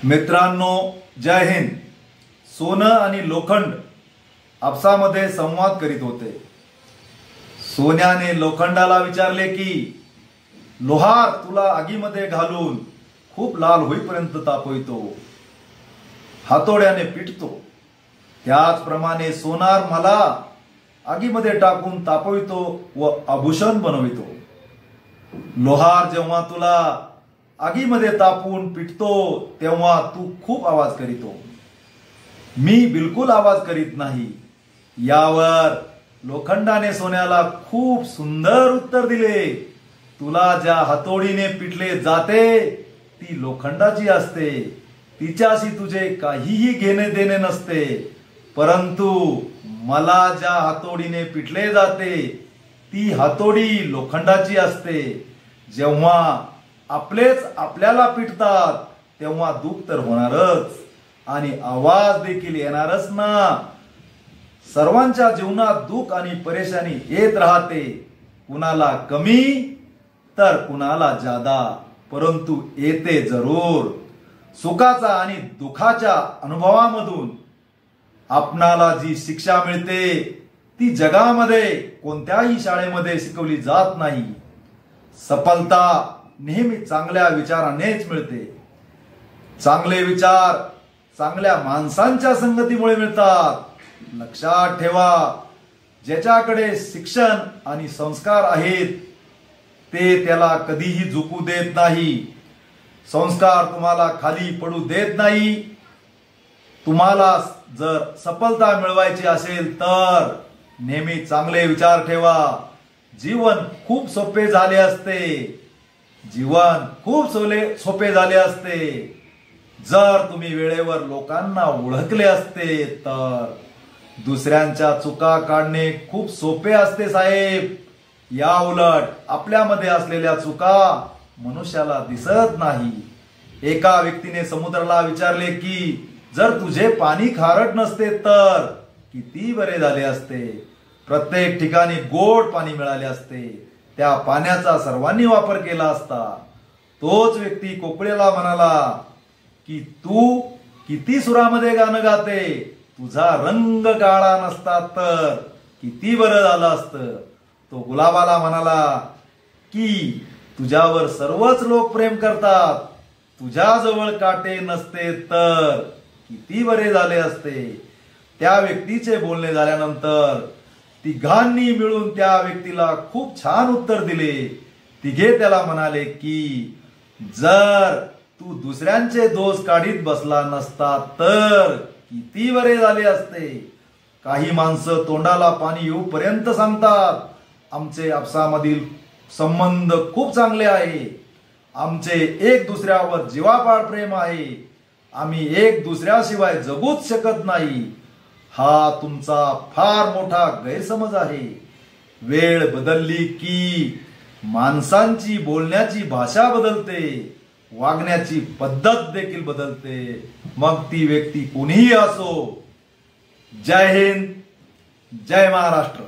मित्रांनो, जय हिंद. सोनं आणि लोखंड आपसामध्ये संवाद करीत होते. सोन्याने लोखंडाला विचारले की लोहार तुला आगीमध्ये घालून खूप लाल होईपर्यंत तापवितो, हातोड्याने पिटतो, त्याचप्रमाणे सोनार मला आगीमध्ये टाकून तापवितो व आभूषण बनवितो. लोहार जेव्हा तुला आगीमध्ये तापून पिटतो तेव्हा तू खूप आवाज करीतो, मी बिलकुल आवाज करीत नाही. यावर लोखंडाने सोन्याला खूप सुंदर उत्तर दिले. तुला ज्या हातोडीने पिटले जाते ती लोखंडाची असते, तिच्याशी तुझे काहीही घेणे देणे नसते. परंतु मला ज्या हातोडीने पिटले जाते ती हातोडी लोखंडाची असते. जेव्हा आपलेच आपल्याला पिटतात तेव्हा दुःख तर होणारच आणि आवाज देखील येणारच ना. सर्वांच्या जीवनात दुःख आणि परेशानी येत राहते, कुणाला कमी तर कुणाला जादा, परंतु येते जरूर. सुखाचा आणि दुःखाच्या अनुभवामधून आपणाला जी शिक्षा मिळते ती जगामध्ये कोणत्याही शाळेमध्ये शिकवली जात नाही. सफलता नेहमी चांगल्या विचारानेच मिळते. चांगले विचार चांगल्या माणसांच्या संगतीमुळे मिळतात. लक्षात ठेवा, ज्याच्याकडे शिक्षण आणि संस्कार आहेत ते त्याला कधीही झुकू देत नाही. संस्कार तुम्हाला खाली पडू देत नाही. तुम्हाला जर सफलता मिळवायची असेल तर नेहमी चांगले विचार ठेवा. जीवन खूप सोपे झाले असते, जीवन खूप सोपे झाले असते जर तुम्ही वेळेवर लोकांना ओळखले असते तर. दुसऱ्यांच्या चुका काढणे खूप सोपे असते साहेब. या उलट आपल्यामध्ये असलेल्या चुका मनुष्याला दिसत नाही. एका व्यक्तीने समुद्राला विचारले की जर तुझे पाणी खारट नसते तर किती बरे झाले असते. प्रत्येक ठिकाणी गोड पाणी मिळाले असते, त्या पाण्याचा सर्वांनी वापर केला असता. तोच व्यक्ती कोकिळेला म्हणाला की तू किती सुरामध्ये गाणं गाते, तुझा रंग काळा नसता तर किती बरं झालं असतं. तो गुलाबाला म्हणाला की तुझ्यावर सर्वच लोक प्रेम करतात, तुझ्याजवळ काटे नसते तर किती बरे झाले असते. त्या व्यक्तीचे बोलणे झाल्यानंतर तिघांनी मिळून त्या व्यक्तीला खूप छान उत्तर दिले. तिघे त्याला म्हणाले की जर तू दुसऱ्यांचे दोष काढीत बसला नसता तर किती बरे झाले असते. काही माणसं तोंडाला पाणी येऊपर्यंत सांगतात आमचे आपसामधील संबंध खूप चांगले आहे, आमचे एक दुसऱ्यावर जीवापाड प्रेम आहे, आम्ही एक दुसऱ्याशिवाय जगूच शकत नाही. हा तुमचा फार मोठा गैरसमज आहे. वेळ बदलली की माणसांची बोलण्याची भाषा बदलते, वागण्याची पद्धत देखील बदलते, मग ती व्यक्ती कोणीही असो. जय हिंद, जय महाराष्ट्र.